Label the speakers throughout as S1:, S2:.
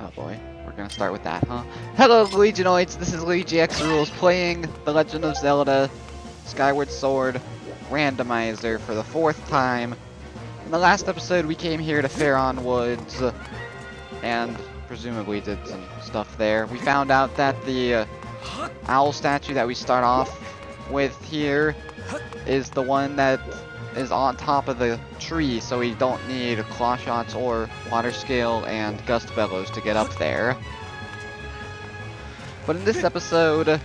S1: Oh boy, we're gonna start with that, huh? Hello, Luiginoids! This is LuigiXRules playing The Legend of Zelda Skyward Sword Randomizer for the 4th time. In the last episode, we came here to Faron Woods and presumably did some stuff there. We found out that the owl statue that we start off with here is the one that is on top of the tree, so we don't need claw shots or water scale and gust bellows to get up there. But in this episode,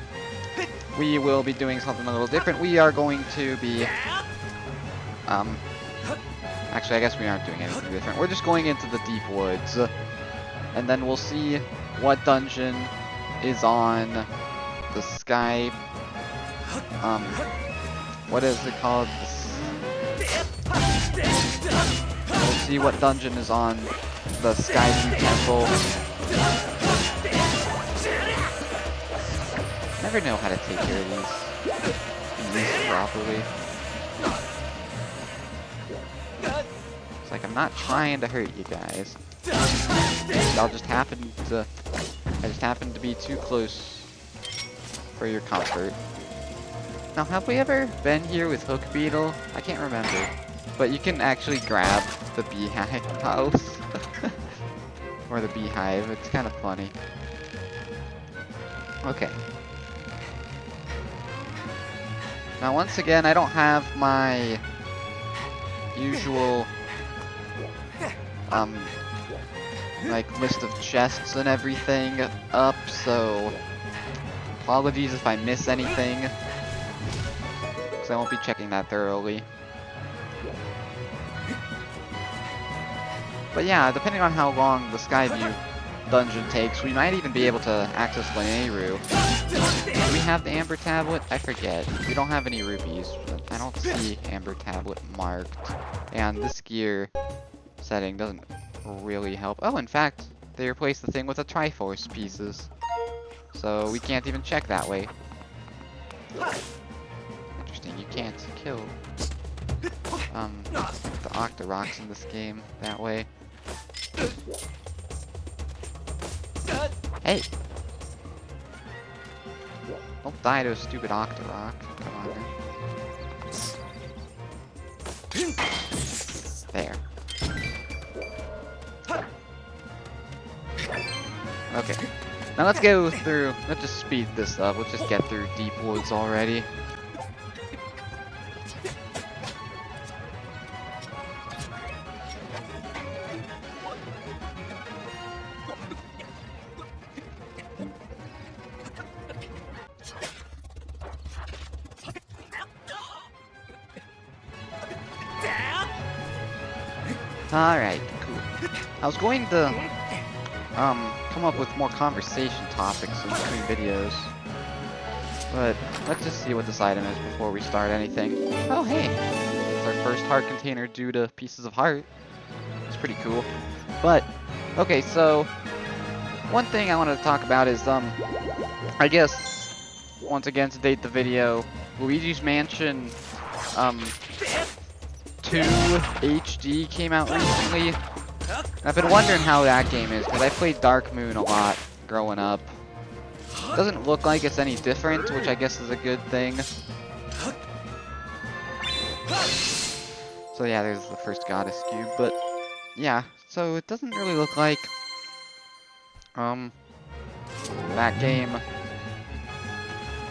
S1: we will be doing something a little different. We are going to be actually, I guess we aren't doing anything different. We're just going into the deep woods, and then we'll see what dungeon is on the sky. What is it called? We'll see what dungeon is on the Skyview Temple. Never know how to take care of these properly. It's like I'm not trying to hurt you guys. I just happen to be too close for your comfort. Now, have we ever been here with Hook Beetle? I can't remember. But you can actually grab the beehive house. Or the beehive. It's kind of funny. Okay. Now, once again, I don't have my usual like list of chests and everything up, so apologies if I miss anything, because I won't be checking that thoroughly. But yeah, depending on how long the Skyview dungeon takes, we might even be able to access Lanayru. Do we have the Amber Tablet? I forget. We don't have any rupees. I don't see Amber Tablet marked. And this gear setting doesn't really help. Oh, in fact, they replaced the thing with the Triforce pieces. So we can't even check that way. Interesting, you can't kill the Octoroks in this game that way. Hey! Don't die to a stupid Octorok. Come on, man. There. Okay. Now let's go through, let's just speed this up. Let's just get through deep woods already. Alright, cool. I was going to come up with more conversation topics in between videos, but let's just see what this item is before we start anything. Oh hey, it's our first heart container due to pieces of heart. It's pretty cool. But okay, so one thing I wanted to talk about is I guess once again to date the video, Luigi's Mansion 2 HD came out recently. I've been wondering how that game is, because I played Dark Moon a lot growing up. Doesn't look like it's any different, which I guess is a good thing. So yeah, there's the first goddess cube, but yeah, so it doesn't really look like that game.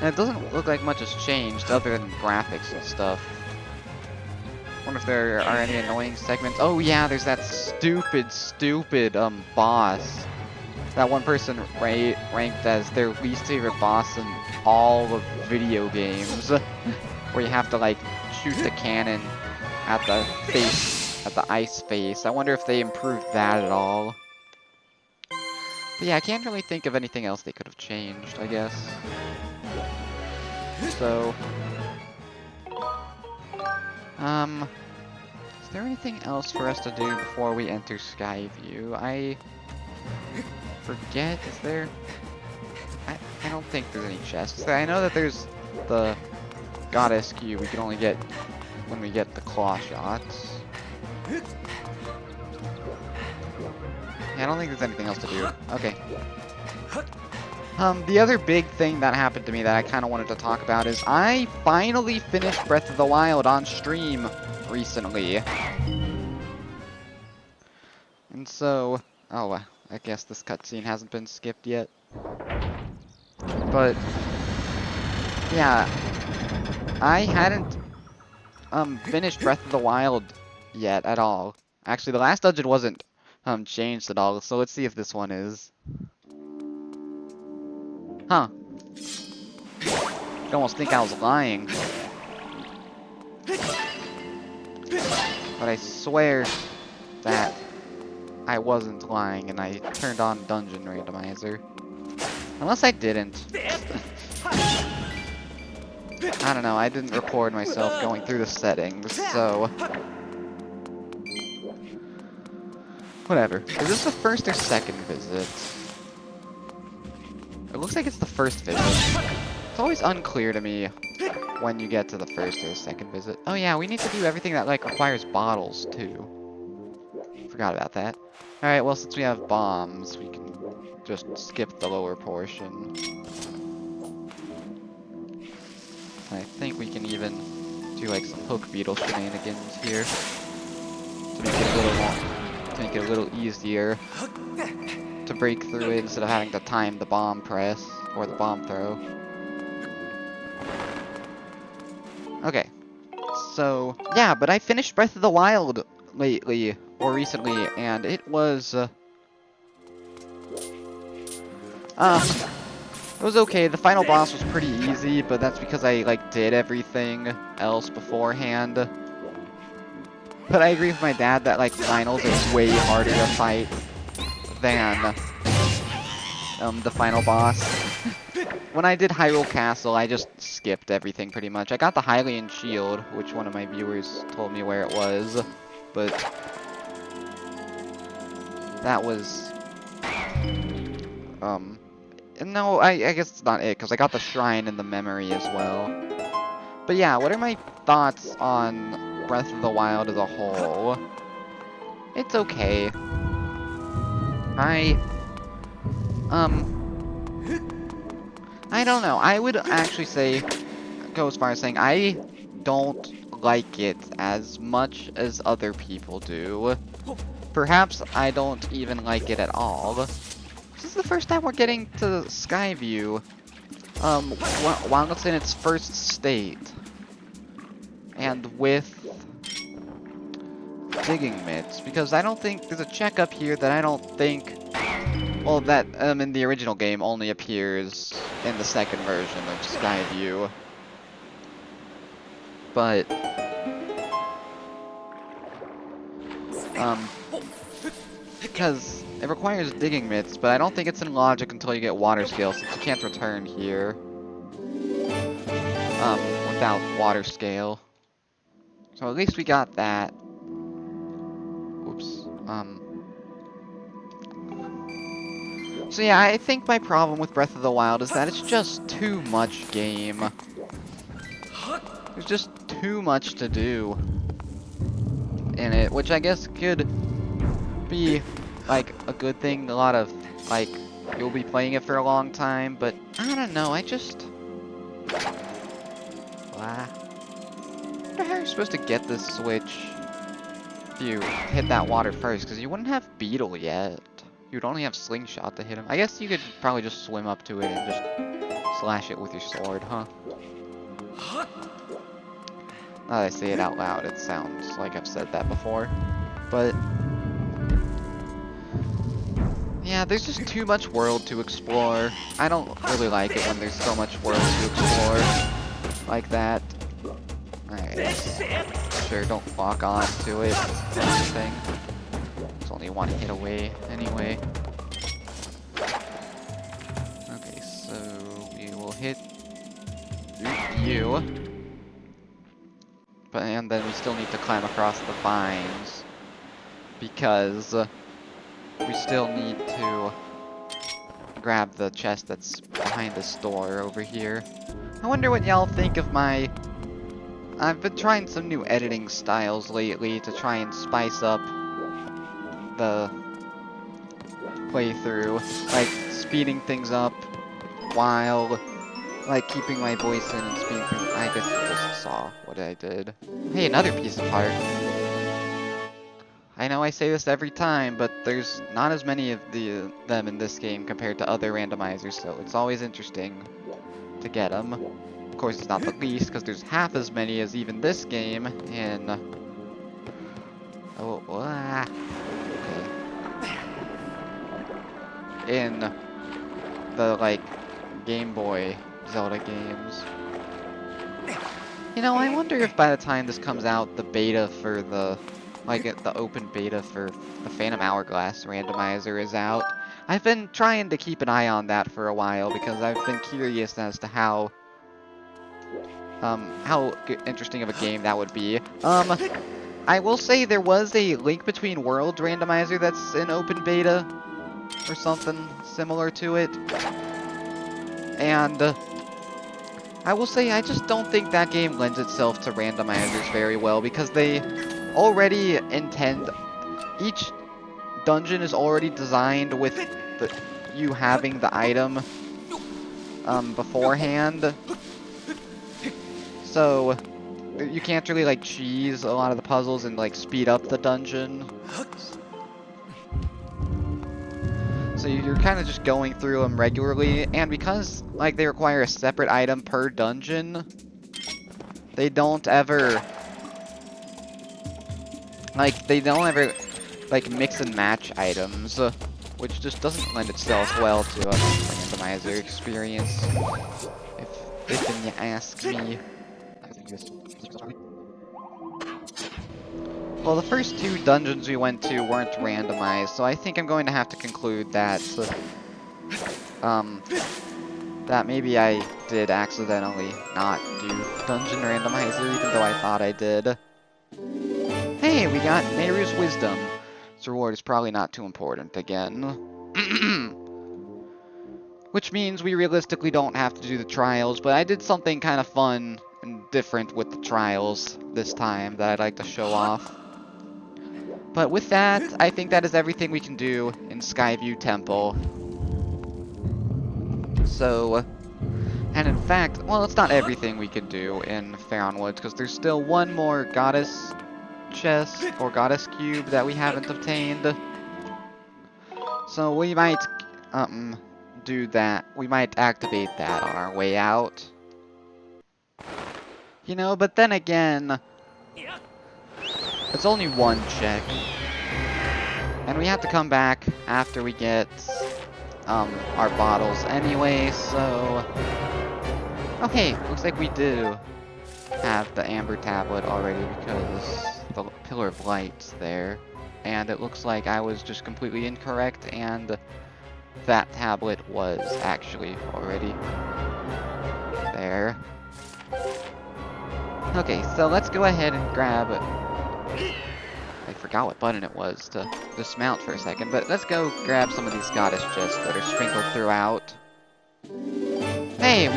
S1: And it doesn't look like much has changed other than graphics and stuff. Wonder if there are any annoying segments. Oh yeah, there's that stupid boss. That one person ranked as their least favorite boss in all of video games. Where you have to like shoot the cannon at the face, at the ice face. I wonder if they improved that at all. But yeah, I can't really think of anything else they could have changed, I guess. So is there anything else for us to do before we enter Skyview? I forget, is there? I don't think there's any chests. I know that there's the goddess cube we can only get when we get the claw shots. I don't think there's anything else to do. Okay. The other big thing that happened to me that I kind of wanted to talk about is I finally finished Breath of the Wild on stream recently. And so, oh, I guess this cutscene hasn't been skipped yet. But, yeah, I hadn't finished Breath of the Wild yet at all. Actually, the last dungeon wasn't changed at all, so let's see if this one is. Huh. You'd almost think I was lying. But I swear that I wasn't lying and I turned on Dungeon Randomizer. Unless I didn't. I don't know, I didn't record myself going through the settings, so... Whatever. Is this the first or second visit? It looks like it's the first visit. It's always unclear to me when you get to the first or the second visit. Oh yeah, we need to do everything that, like, requires bottles, too. Forgot about that. Alright, well, since we have bombs, we can just skip the lower portion. I think we can even do, like, some hook beetle shenanigans here. To make it a little more... to make it a little easier to break through it instead of having to time the bomb press or the bomb throw. Okay, so yeah, but I finished Breath of the Wild lately or recently, and it was it was okay. The final boss was pretty easy, but that's because I like did everything else beforehand. But I agree with my dad that, like, finals is way harder to fight than the final boss. When I did Hyrule Castle, I just skipped everything pretty much. I got the Hylian Shield, which one of my viewers told me where it was, but that was... no, I guess it's not it, because I got the Shrine and the Memory as well. But yeah, what are my thoughts on Breath of the Wild as a whole? It's okay. I don't know. I would actually say, go as far as saying, I don't like it as much as other people do. Perhaps I don't even like it at all. This is the first time we're getting to Skyview, while it's in its first state. And with digging mitts, because I don't think there's a check up here that I don't think, well, that in the original game only appears in the second version of Skyview. But because it requires digging mitts, but I don't think it's in logic until you get water scale, since you can't return here without water scale. So at least we got that. Oops. So yeah, I think my problem with Breath of the Wild is that it's just too much game. There's just too much to do in it, which I guess could be, like, a good thing. A lot of, like, you'll be playing it for a long time, but I don't know, I just... I wonder how you're supposed to get this switch if you hit that water first, because you wouldn't have Beetle yet. You'd only have Slingshot to hit him. I guess you could probably just swim up to it and just slash it with your sword, huh? Now that I say it out loud, it sounds like I've said that before. But yeah, there's just too much world to explore. I don't really like it when there's so much world to explore like that. Alright. Sure, don't lock on to it. That's the thing. It's only one hit away anyway. Okay, so we will hit you. But and then we still need to climb across the vines because we still need to grab the chest that's behind this door over here. I wonder what y'all think of my... I've been trying some new editing styles lately to try and spice up the playthrough, like speeding things up while like keeping my voice in and speeding things. I guess you just saw what I did. Hey, another piece of art. I know I say this every time, but there's not as many of them in this game compared to other randomizers, so it's always interesting to get them. Of course, it's not the least, because there's half as many as even this game in... Oh, okay. In the, like, Game Boy Zelda games. You know, I wonder if by the time this comes out, the beta for the... like the open beta for the Phantom Hourglass randomizer is out. I've been trying to keep an eye on that for a while because I've been curious as to how interesting of a game that would be. I will say there was a Link Between Worlds randomizer that's in open beta or something similar to it. And I will say I just don't think that game lends itself to randomizers very well because they already intend, each dungeon is already designed with you having the item beforehand, so you can't really like cheese a lot of the puzzles and like speed up the dungeon. So you're kind of just going through them regularly, and because like they require a separate item per dungeon, they don't ever like mix and match items, which just doesn't lend itself well to a randomizer experience, if you ask me. Well, the first two dungeons we went to weren't randomized, so I think I'm going to have to conclude that that maybe I did accidentally not do dungeon randomizer, even though I thought I did. Hey, we got Nayru's Wisdom. This reward is probably not too important again. Which means we realistically don't have to do the trials, but I did something kind of fun and different with the trials this time that I'd like to show off. But with that, I think that is everything we can do in Skyview Temple. So, and in fact, well, it's not everything we can do in Faron Woods, because there's still one more goddess chest or goddess cube that we haven't obtained. So we might do that. We might activate that on our way out. You know, but then again, it's only one check. And we have to come back after we get our bottles anyway, so... Okay, looks like we do have the Amber Tablet already because the Pillar of Light's there. And it looks like I was just completely incorrect, and that tablet was actually already there. Okay, so let's go ahead and grab... I forgot what button it was to dismount for a second, but let's go grab some of these goddess chests that are sprinkled throughout. Hey,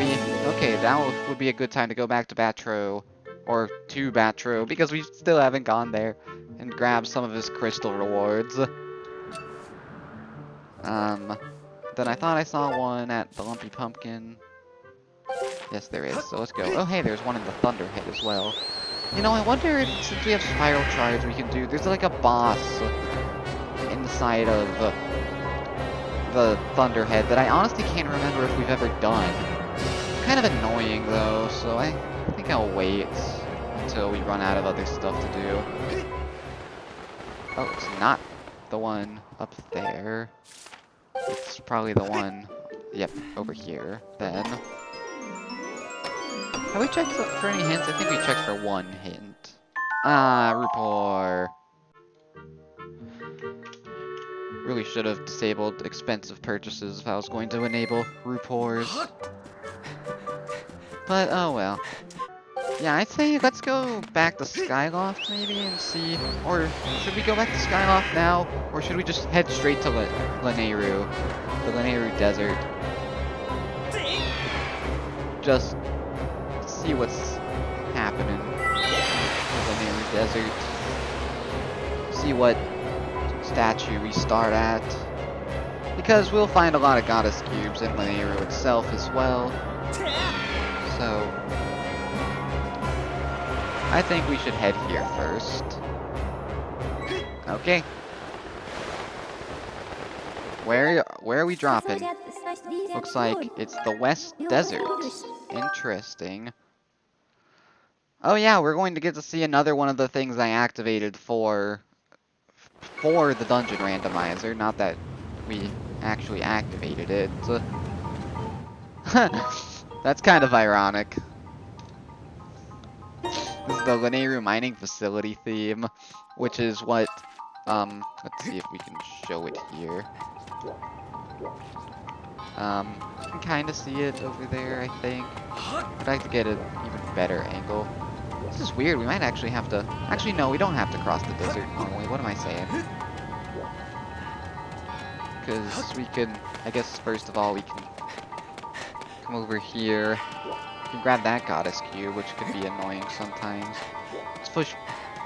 S1: okay, that would be a good time to go back to Batro, or to Batro, because we still haven't gone there, and grab some of his crystal rewards. Then I thought I saw one at the Lumpy Pumpkin. Yes, there is, so let's go. Oh, hey, there's one in the Thunderhead as well. You know, I wonder if, since we have Spiral Charge, we can do... There's like a boss inside of the Thunderhead that I honestly can't remember if we've ever done. Kind of annoying, though, so I think I'll wait until we run out of other stuff to do. Oh, it's not the one up there. It's probably the one, yep, over here, then. Have we checked for any hints? I think we checked for one hint. Ah, Rupor. Really should have disabled expensive purchases if I was going to enable Rupors. But, oh well. Yeah, I'd say let's go back to Skyloft maybe and see... Or should we go back to Skyloft now? Or should we just head straight to Lanayru? The Lanayru Desert. Just see what's happening in the Lanayru Desert. See what statue we start at. Because we'll find a lot of goddess cubes in Lanayru itself as well. So I think we should head here first. Okay. Where are we dropping? Looks like it's the West Desert. Interesting. Oh yeah, we're going to get to see another one of the things I activated for the dungeon randomizer. Not that we actually activated it. That's kind of ironic. This is the Lanayru mining facility theme, which is what, let's see if we can show it here. You can kind of see it over there, I think. I'd like to get an even better angle. This is weird, we might actually have to... Actually, no, we don't have to cross the desert. Oh, wait, what am I saying? Because we can... I guess, first of all, we can come over here. We can grab that goddess cube, which could be annoying sometimes. Let's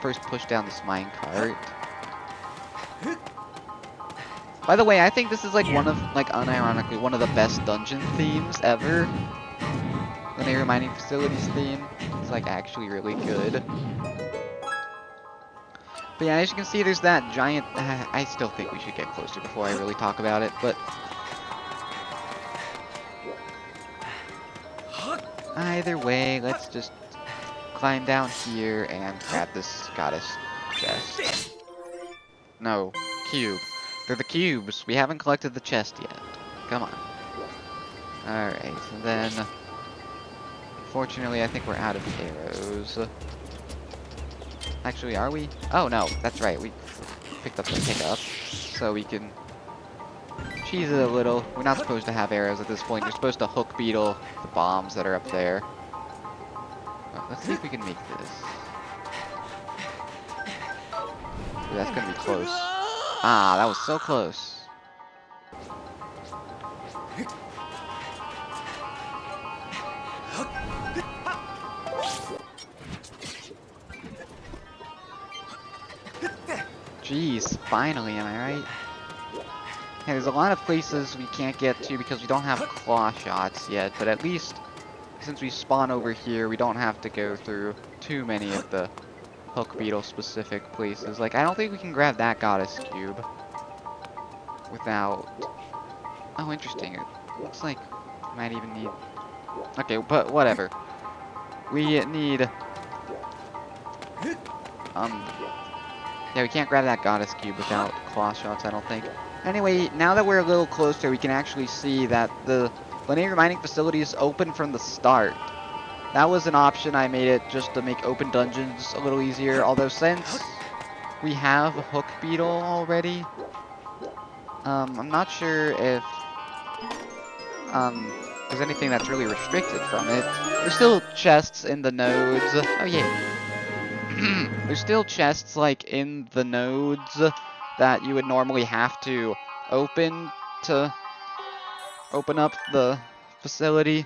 S1: first push down this minecart. By the way, I think this is like one of, like unironically, one of the best dungeon themes ever. The Lanayru mining facilities theme. It's like actually really good. But yeah, as you can see, there's that giant... I still think we should get closer before I really talk about it, but... Either way, let's just climb down here and grab this goddess chest. No, cube. They're the cubes. We haven't collected the chest yet. Come on. Alright, and then... Fortunately, I think we're out of arrows. Actually, are we? Oh, no, that's right. We picked up the pickup, so we can cheese it a little. We're not supposed to have arrows at this point. You're supposed to hook beetle the bombs that are up there. Oh, let's see if we can make this. Ooh, that's gonna be close. Ah, that was so close. Jeez, finally, am I right? Yeah, there's a lot of places we can't get to because we don't have claw shots yet, but at least since we spawn over here, we don't have to go through too many of the hook beetle specific places. Like, I don't think we can grab that goddess cube without... Oh, interesting. It looks like we might even need... Okay, but whatever. We need... Yeah, we can't grab that goddess cube without claw shots, I don't think. Anyway, now that we're a little closer, we can actually see that the Lanayru mining facility is open from the start. That was an option I made it just to make open dungeons a little easier, although since we have hook beetle already, I'm not sure if there's anything that's really restricted from it. There's still chests in the nodes. Oh yeah. There's still chests like in the nodes that you would normally have to open up the facility.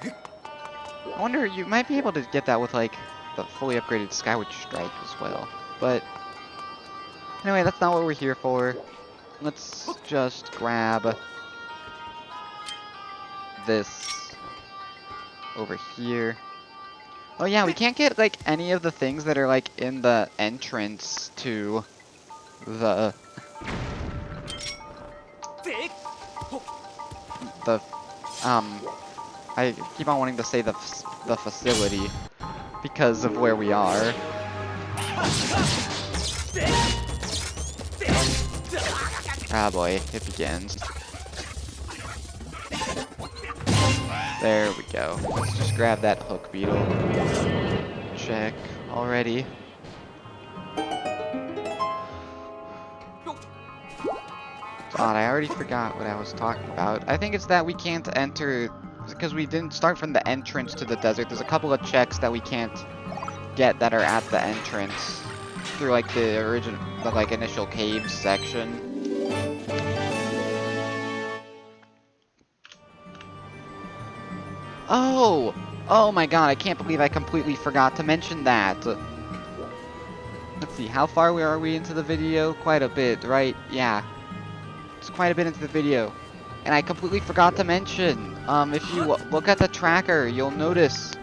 S1: I wonder, you might be able to get that with like the fully upgraded Skyward Strike as well. But anyway, that's not what we're here for. Let's just grab this over here. Oh yeah, we can't get like any of the things that are like in the entrance to the I keep on wanting to say the facility because of where we are. Ah boy, it begins. There we go. Let's just grab that hook beetle. Check already. God, I already forgot what I was talking about. I think it's that we can't enter because we didn't start from the entrance to the desert. There's a couple of checks that we can't get that are at the entrance through like the original, the initial cave section. Oh! Oh my god, I can't believe I completely forgot to mention that. Let's see, how far are we into the video? Quite a bit, right? Yeah. It's quite a bit into the video. And I completely forgot to mention, if you look at the tracker, you'll notice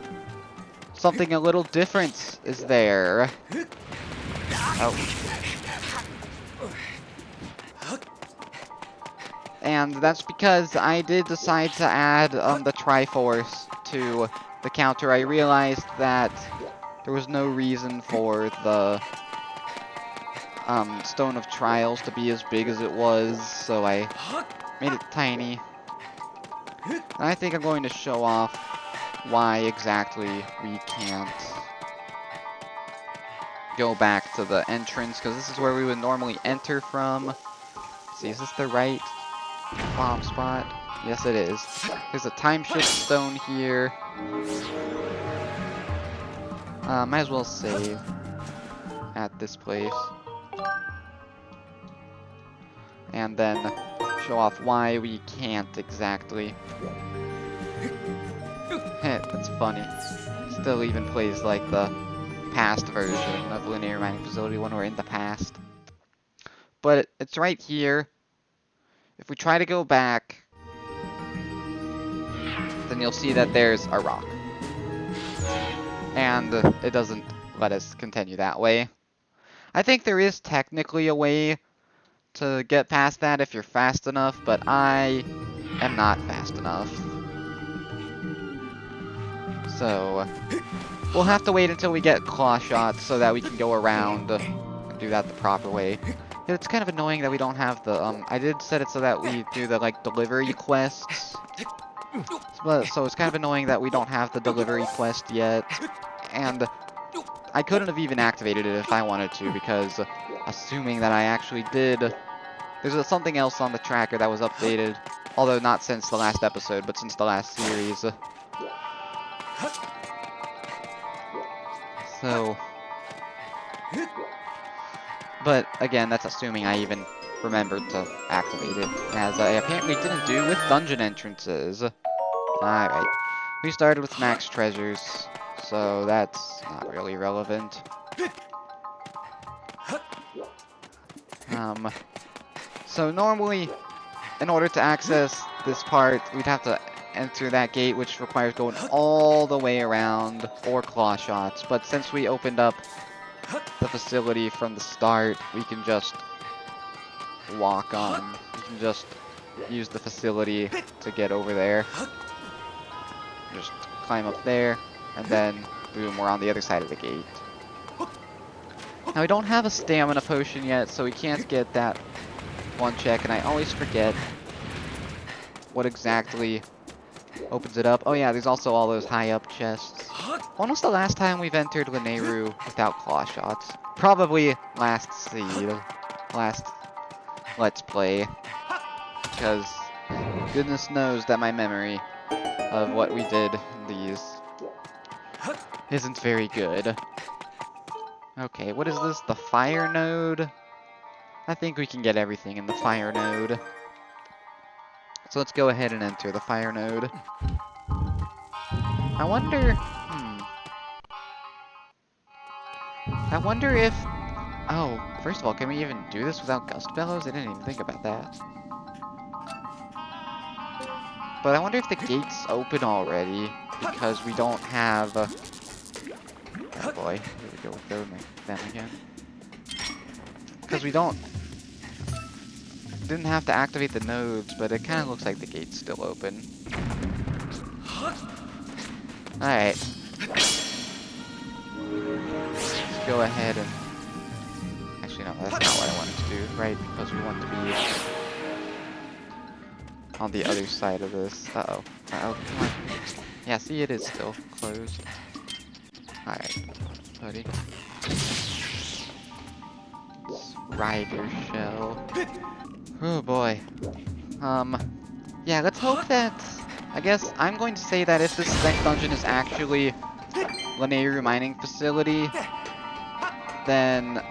S1: something a little different is there. Oh. And that's because I did decide to add the Triforce to the counter. I realized that there was no reason for the Stone of Trials to be as big as it was, so I made it tiny. And I think I'm going to show off why exactly we can't go back to the entrance, because this is where we would normally enter from. Let's see, is this the right bomb spot? Yes, it is. There's a time shift stone here. Might as well save at this place. And then show off why we can't exactly. That's funny. Still even plays like the past version of Lanayru Mining Facility when we're in the past. But it's right here. If we try to go back, then you'll see that there's a rock. And it doesn't let us continue that way. I think there is technically a way to get past that if you're fast enough, but I am not fast enough. So we'll have to wait until we get claw shots so that we can go around and do that the proper way. It's kind of annoying that we don't have the, I did set it so that we do the, like, delivery quests. So it's kind of annoying that we don't have the delivery quest yet. And I couldn't have even activated it if I wanted to, because assuming that I actually did, there's something else on the tracker that was updated. Although not since the last episode, but since the last series. So, but again, that's assuming I even remembered to activate it, as I apparently didn't do with dungeon entrances. Alright, we started with max treasures, so that's not really relevant. So normally, in order to access this part, we'd have to enter that gate, which requires going all the way around, or claw shots. But since we opened up the facility from the start, we can just walk on. We can just use the facility to get over there. Just climb up there, and then boom, we're on the other side of the gate. Now we don't have a stamina potion yet, so we can't get that one check, and I always forget what exactly opens it up. Oh yeah, there's also all those high up chests. When was the last time we've entered Lanayru without claw shots? Probably last seed. Last Let's Play. Because goodness knows that my memory of what we did in these isn't very good. Okay, what is this? The fire node? I think we can get everything in the fire node. So let's go ahead and enter the fire node. I wonder if... Oh, first of all, can we even do this without gust bellows? I didn't even think about that. But I wonder if the gate's open already, because we don't have... Oh boy, here we go with them again. Because we didn't have to activate the nodes, but it kind of looks like the gate's still open. Alright. Let's go ahead and... Actually, no, that's not what I wanted to do, right? Because we want to be on the other side of this. Uh-oh. Uh-oh, come on. Yeah, see, it is still closed. Alright, buddy. Let's ride your shell. Oh boy. Yeah, let's hope that... I guess I'm going to say that if this next dungeon is actually Lanayru Mining Facility, then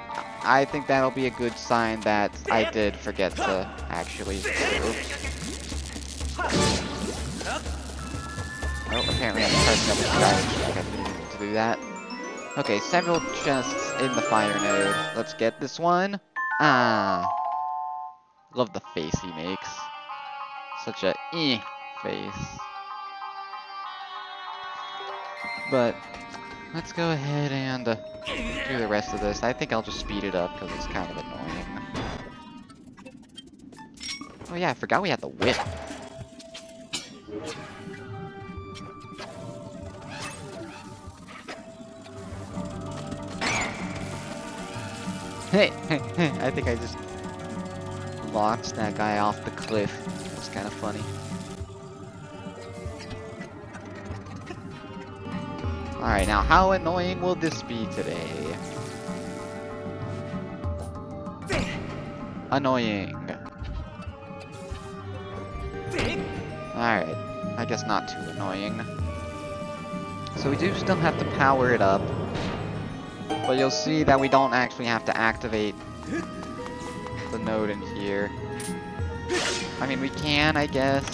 S1: I think that'll be a good sign that I did forget to actually... Oops. Oh, apparently I'm charging up with guys. I didn't mean to do that. Okay, several chests in the fire node. Let's get this one. Ah. Love the face he makes. Such a face. But let's go ahead and do the rest of this. I think I'll just speed it up because it's kind of annoying. Oh yeah, I forgot we had the whip. Hey, I think I just launched that guy off the cliff. It was kind of funny. Alright, now how annoying will this be today? Annoying. Alright, I guess not too annoying. So we do still have to power it up. But you'll see that we don't actually have to activate the node in here. I mean, we can, I guess.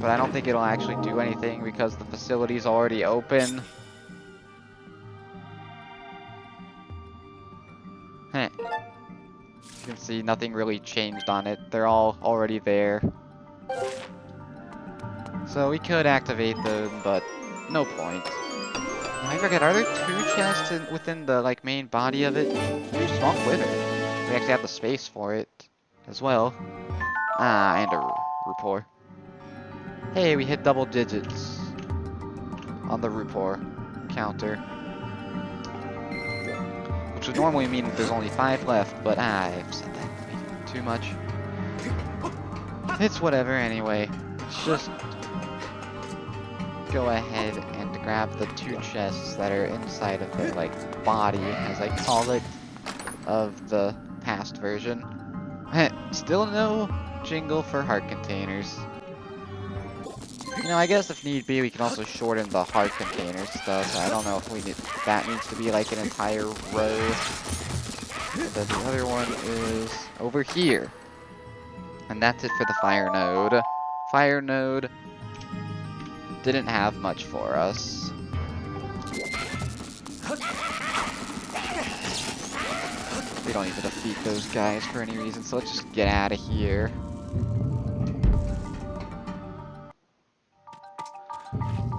S1: But I don't think it'll actually do anything because the facility's already open. Heh. You can see nothing really changed on it. They're all already there. So we could activate them, but no point. I forget, are there 2 chests within the like main body of it? Maybe Swamp Wither. We actually have the space for it as well. Ah, and a rapport. Hey, we hit double digits on the rapport counter. Which would normally mean that there's only 5 left, but I've said that maybe too much. It's whatever anyway. Let's just go ahead and grab the 2 chests that are inside of the like body, as I call it, of the past version. Still no jingle for heart containers. You know, I guess if need be, we can also shorten the heart container stuff. I don't know if we need, that needs to be like an entire row. But then the other one is over here. And that's it for the fire node. Fire node didn't have much for us. We don't need to defeat those guys for any reason, so let's just get out of here.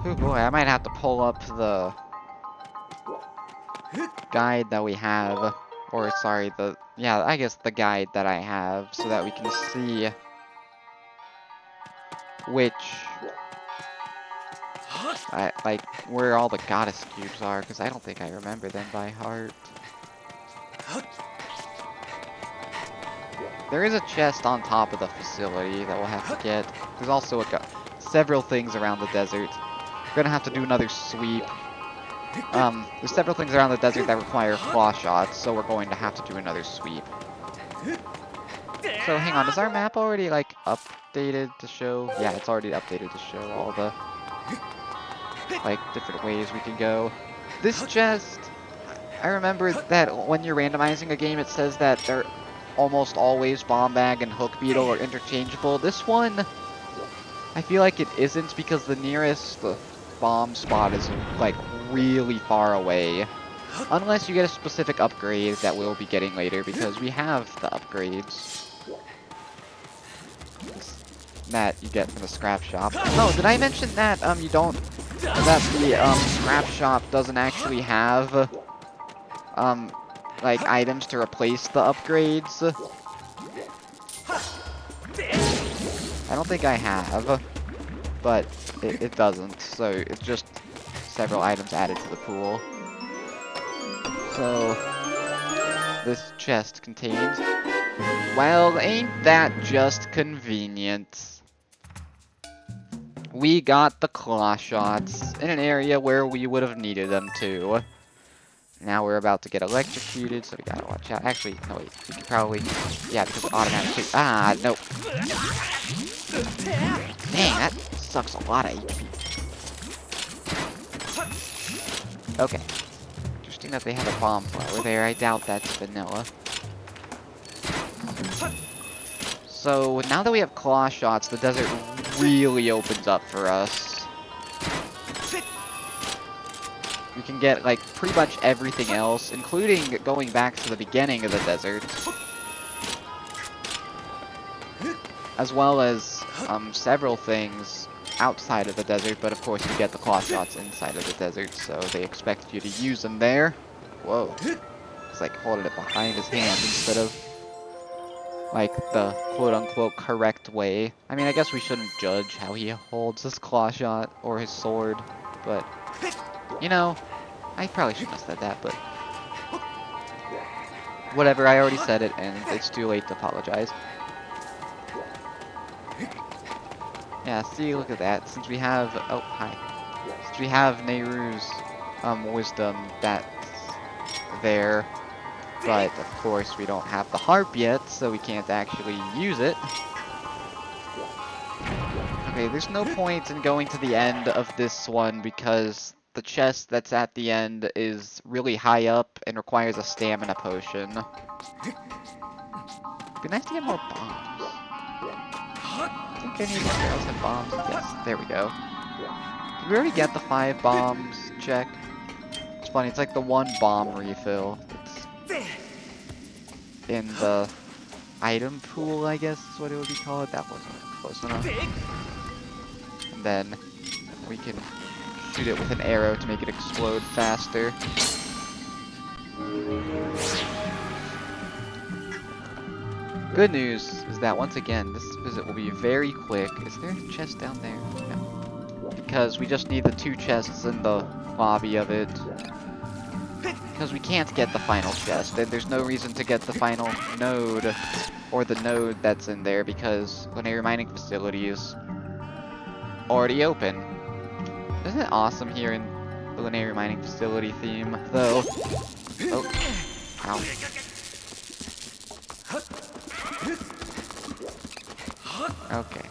S1: Oh boy, I might have to pull up the guide that we have. Or, sorry, I guess the guide that I have, so that we can see which, like, where all the goddess cubes are, because I don't think I remember them by heart. There is a chest on top of the facility that we'll have to get. There's also several things around the desert. We're gonna have to do another sweep. There's several things around the desert that require claw shots, so we're going to have to do another sweep. So hang on, is our map already like updated to show? Yeah, it's already updated to show all the like different ways we can go. This chest, I remember that when you're randomizing a game, it says that they're almost always bomb bag and hook beetle are interchangeable. This one, I feel like it isn't because the nearest bomb spot is like really far away. Unless you get a specific upgrade that we'll be getting later, because we have the upgrades that you get from the scrap shop. Oh, did I mention that that the scrap shop doesn't actually have like items to replace the upgrades? I don't think I have, but it doesn't, so it's just several items added to the pool. So this chest contains, well, ain't that just convenient? We got the claw shots in an area where we would have needed them to. Now we're about to get electrocuted, so we gotta watch out. Actually, no wait, we could probably, yeah, because automatically, nope. Dang, that sucks a lot of HP. Okay. Interesting that they have a bomb flower there. I doubt that's vanilla. So, now that we have claw shots, the desert really opens up for us. you can get, like, pretty much everything else, including going back to the beginning of the desert. As well as, several things outside of the desert, but of course you get the claw shots inside of the desert, so they expect you to use them there. Whoa. It's like holding it behind his hand instead of, like, the quote-unquote correct way. I mean, I guess we shouldn't judge how he holds his claw shot or his sword, but, you know, I probably shouldn't have said that, but whatever, I already said it, and it's too late to apologize. Yeah, see, look at that. Since we have, oh, hi. Since we have Nayru's, wisdom, that's there. But, of course, we don't have the harp yet, so we can't actually use it. Okay, there's no point in going to the end of this one because the chest that's at the end is really high up and requires a stamina potion. It'd be nice to get more bombs. I think any of these barrels have bombs. Yes, there we go. Did we already get the 5 bombs check? It's funny, it's like the 1 bomb refill. It's in the item pool, I guess is what it would be called. That wasn't close enough. And then we can shoot it with an arrow to make it explode faster. Good news is that once again, this visit will be very quick. Is there a chest down there? No. Because we just need the 2 chests in the lobby of it. Because we can't get the final chest, and there's no reason to get the final node, or the node that's in there, because Lanayru mining facility is already open. Isn't it awesome here in the Lanayru mining facility theme, though? Oh. Ow. Okay.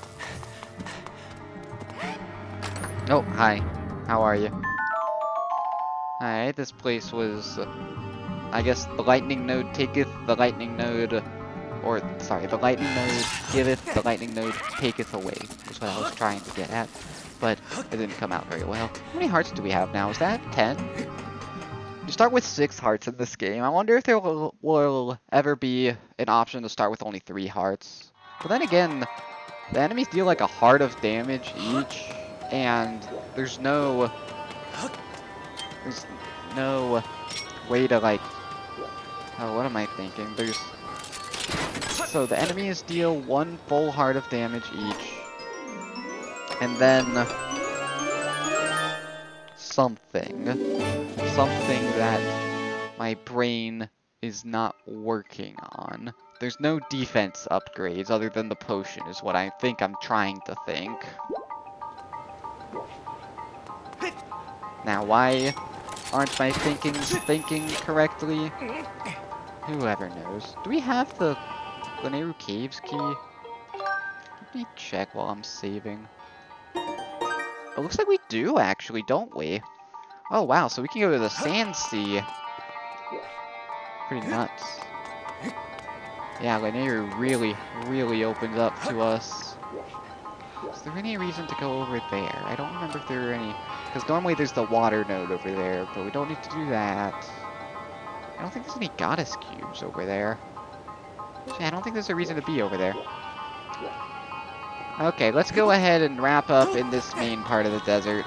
S1: Oh, hi. How are you? Alright, this place was, I guess, the lightning node taketh, the lightning node, or, sorry, the lightning node giveth, the lightning node taketh away, is what I was trying to get at, but it didn't come out very well. How many hearts do we have now? Is that 10? You start with 6 hearts in this game. I wonder if there will ever be an option to start with only 3 hearts. But then again, the enemies deal like a heart of damage each, and there's no way to, like, oh, what am I thinking? So the enemies deal 1 full heart of damage each, and then something that my brain is not working on. There's no defense upgrades other than the potion is what I think I'm trying to think. Now, why aren't my thinking correctly? Whoever knows. Do we have the Lanayru Caves key? Let me check while I'm saving. It looks like we do, actually, don't we? Oh, wow, so we can go to the Sand Sea. Pretty nuts. Yeah, Lanayru really opens up to us. Is there any reason to go over there? I don't remember if there are any... Because normally there's the water node over there, but we don't need to do that. I don't think there's any goddess cubes over there. Actually, I don't think there's a reason to be over there. Okay, let's go ahead and wrap up in this main part of the desert.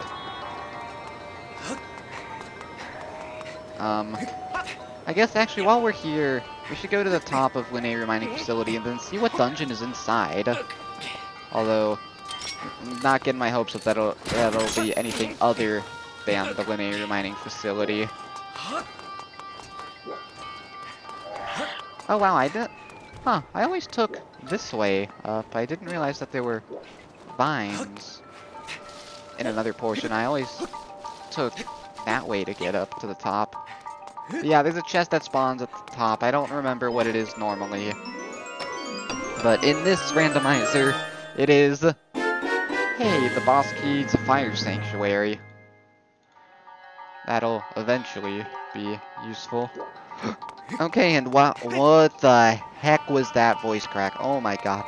S1: I guess actually while we're here, we should go to the top of Lanayru mining facility and then see what dungeon is inside. Although, I'm not getting my hopes up that'll be anything other than the Lanayru mining facility. Oh wow, I always took this way up. I didn't realize that there were vines in another portion. I always took that way to get up to the top. But yeah, there's a chest that spawns at the top. I don't remember what it is normally. But in this randomizer, it is... Hey, the boss key to Fire Sanctuary. That'll eventually be useful. Okay, and what the heck was that voice crack? Oh my god.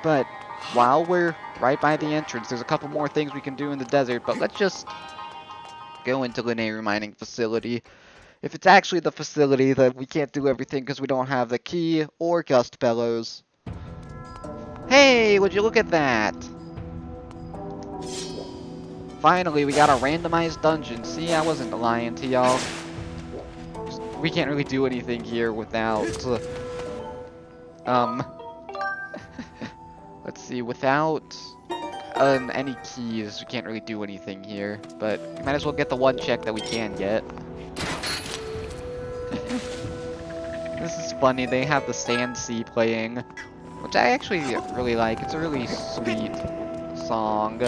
S1: But while we're right by the entrance, there's a couple more things we can do in the desert, but let's just go into Lanayru mining facility. If it's actually the facility, then we can't do everything because we don't have the key or gust bellows. Hey, would you look at that? Finally, we got a randomized dungeon. See, I wasn't lying to y'all. We can't really do anything here without, let's see, without any keys, we can't really do anything here. But we might as well get the one check that we can get. This is funny, they have the Sand Sea playing, which I actually really like. It's a really sweet song.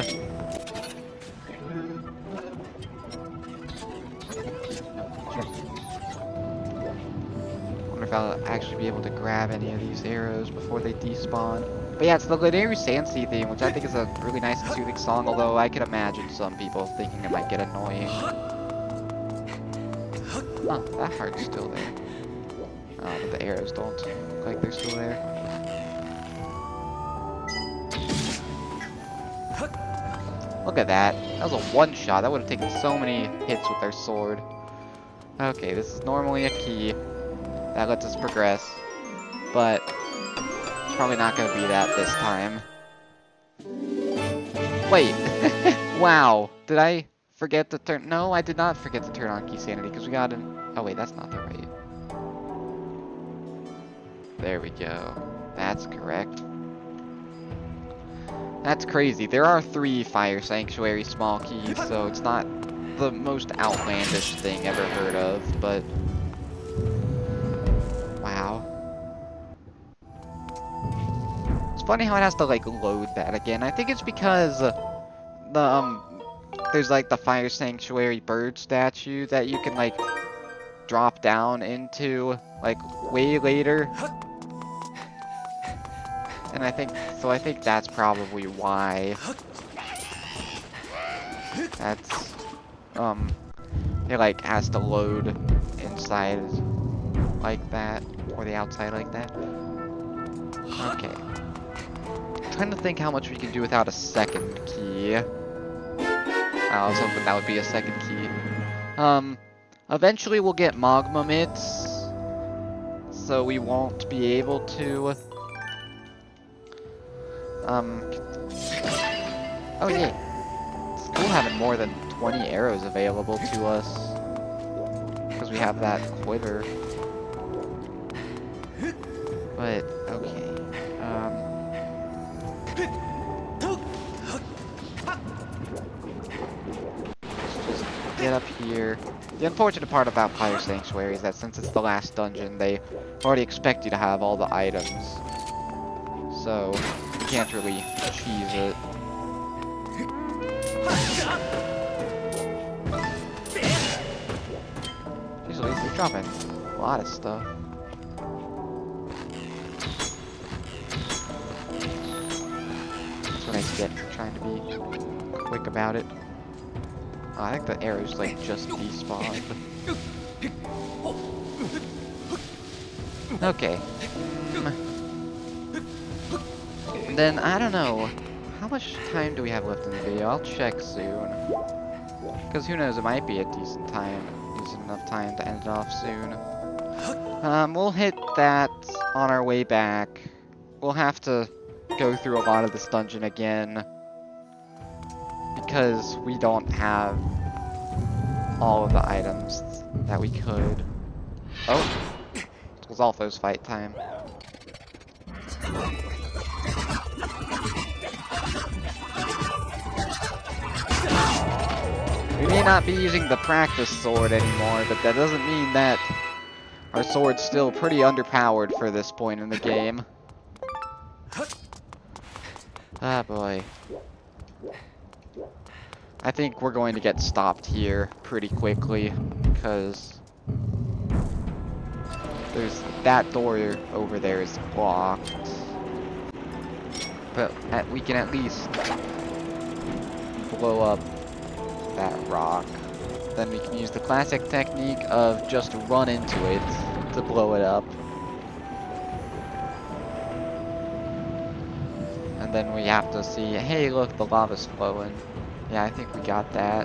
S1: Wonder if I'll actually be able to grab any of these arrows before they despawn. But yeah, it's the Lanayru Sand Sea theme, which I think is a really nice and soothing song, although I can imagine some people thinking it might get annoying. Oh, that heart's still there. Oh, but the arrows don't look like they're still there. Look at that. That was a one-shot. That would have taken so many hits with their sword. Okay, this is normally a key. That lets us progress. But it's probably not going to be that this time. Wait. Wow. Did I forget to turn... No, I did not forget to turn on key sanity because we got an... Oh, wait, that's not the right... There we go. That's correct. That's crazy. There are 3 Fire Sanctuary small keys, so it's not the most outlandish thing ever heard of, but... Wow. It's funny how it has to, like, load that again. I think it's because there's, like, the Fire Sanctuary bird statue that you can, like, drop down into, like, way later. And I think that's probably why that's, it like has to load inside like that, or the outside like that. Okay. I'm trying to think how much we can do without a second key. I was hoping that would be a second key. Eventually we'll get magma mitts, so we won't be able to oh yeah, it's cool having more than 20 arrows available to us, because we have that quiver. But, okay, let's just get up here. The unfortunate part about Fire Sanctuary is that since it's the last dungeon, they already expect you to have all the items. So, you can't really cheese it. Usually, you're dropping a lot of stuff. That's what I get for trying to be quick about it. Oh, I think the arrows, like, just despawned. Okay. And then, I don't know, how much time do we have left in the video? I'll check soon. Because who knows, it might be a decent enough time to end it off soon. We'll hit that on our way back. We'll have to go through a lot of this dungeon again, because we don't have all of the items that we could. Oh, it was Alpho's fight time. We may not be using the practice sword anymore, but that doesn't mean that our sword's still pretty underpowered for this point in the game. Ah, boy. I think we're going to get stopped here pretty quickly, because there's that door over there is blocked. But we can at least blow up that rock. Then we can use the classic technique of just run into it to blow it up. And And then we have to see, hey, look, the lava's flowing. Yeah, I think we got that.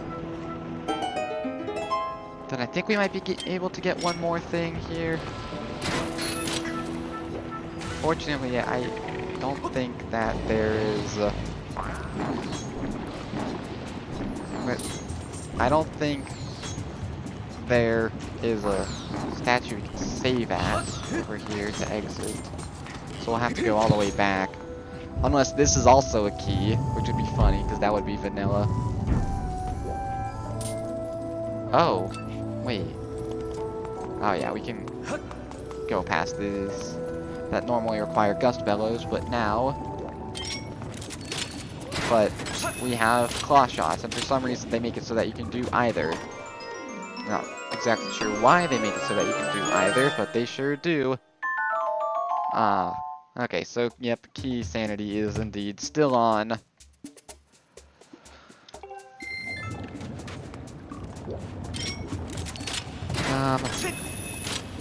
S1: Then I think we might be able to get one more thing here. Fortunately, I don't think that there is... I don't think there is a statue we can save at over here to exit. So we'll have to go all the way back. Unless this is also a key, which would be funny, because that would be vanilla. Oh, wait. Oh yeah, we can go past these that normally require gust bellows, but we have claw shots, and for some reason they make it so that you can do either. Not exactly sure why they make it so that you can do either, but they sure do. Okay, so yep, key sanity is indeed still on.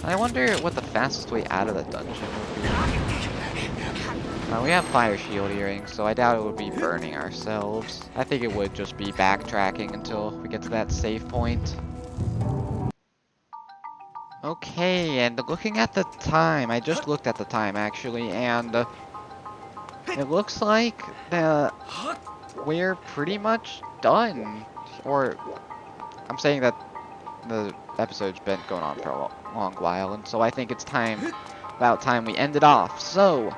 S1: I wonder what the fastest way out of the dungeon would be. We have fire shield earrings, so I doubt it would be burning ourselves. I think it would just be backtracking until we get to that save point. Okay, and looking at the time, I just looked at the time actually, and it looks like we're pretty much done. Or, I'm saying that the episode's been going on for a long while, and so I think it's about time we end it off. So,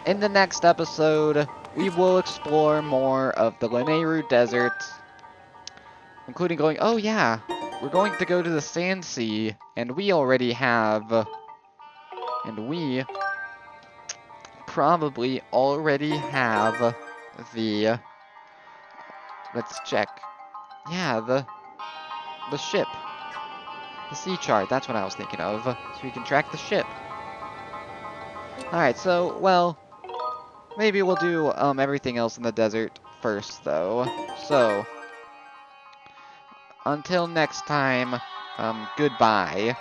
S1: in the next episode, we will explore more of the Lanayru Desert, including going, oh yeah, we're going to go to the Sand Sea, and we probably already have the, let's check, yeah, the ship. The sea chart, that's what I was thinking of, so we can track the ship. Alright, so, well, maybe we'll do everything else in the desert first, though. So, until next time, goodbye.